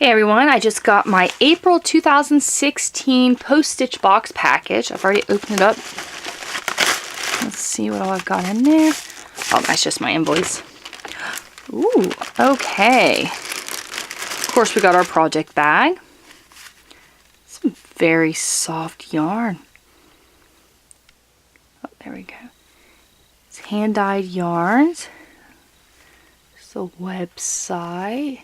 Hey everyone, I just got my April 2016 PostStitch box package. I've already opened it up. Let's see what all I've got in there. Oh, that's just my invoice. Ooh, okay. Of course, we got our project bag. Some very soft yarn. Oh, there we go. It's hand-dyed yarns. It's a website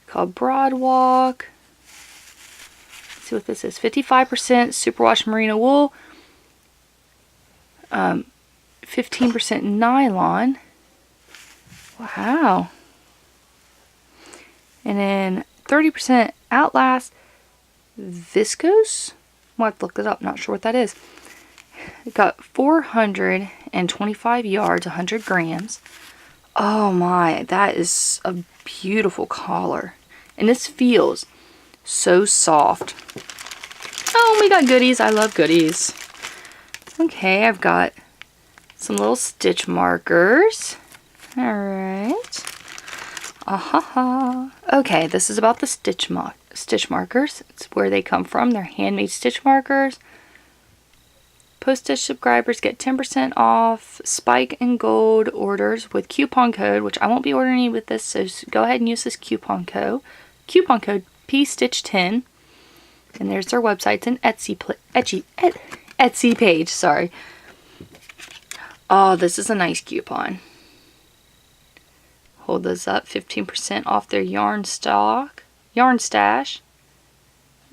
called Broadwalk. Let's see what this is. 55% superwash merino wool, 15% nylon. Wow. And then 30% Outlast viscose. I'll have to look it up. Not sure what that is. It got 425 yards, 100 grams. Oh my, that is a beautiful collar. And this feels so soft. Oh, we got goodies. I love goodies. Okay, I've got some little stitch markers. Alright. Okay, this is about the stitch markers. It's where they come from. They're handmade stitch markers. PostStitch subscribers get 10% off Spike and Gold orders with coupon code, which I won't be ordering any with this, so go ahead and use this coupon code. Coupon code PStitch10. And there's their websites and Etsy page. Sorry. Oh, this is a nice coupon. Hold those up. 15% off their yarn stash.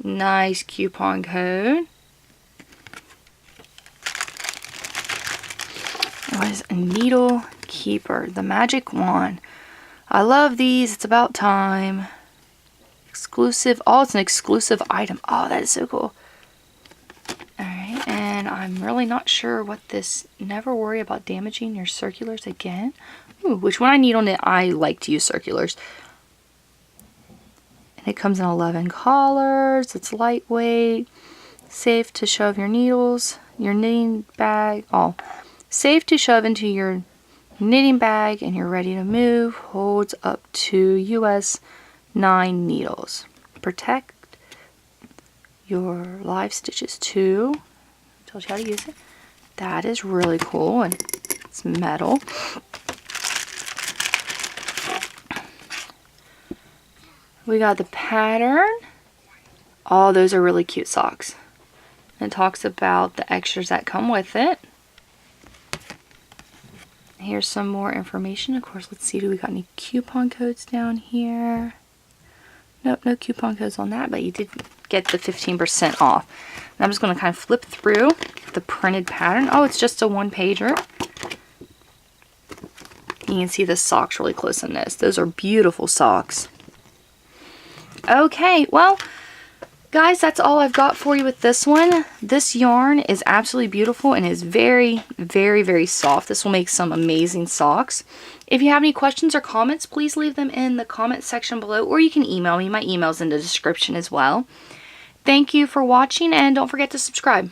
Nice coupon code. What is a needle keeper? The magic wand. I love these. It's about time. Exclusive. Oh, it's an exclusive item. Oh, that is so cool. Alright, and I'm really not sure what this. Never worry about damaging your circulars again. Ooh, which when I needle knit, I like to use circulars. And it comes in 11 colors. It's lightweight. Safe to shove your needles. Your knitting bag. Oh. Safe to shove into your knitting bag and you're ready to move. Holds up to US 9 needles. Protect your live stitches too. Told you how to use it. That is really cool, and it's metal. We got the pattern. Oh, those are really cute socks. It talks about the extras that come with it. Here's some more information. Of course, let's see, do we got any coupon codes down here? Nope, no coupon codes on that, but you did get the 15% off. And I'm just going to kind of flip through the printed pattern. Oh, it's just a one-pager. You can see the socks really close in this. Those are beautiful socks. Okay, well, guys, that's all I've got for you with this one. This yarn is absolutely beautiful and is very, very, very soft. This will make some amazing socks. If you have any questions or comments, please leave them in the comment section below, or you can email me. My email's in the description as well. Thank you for watching, and don't forget to subscribe.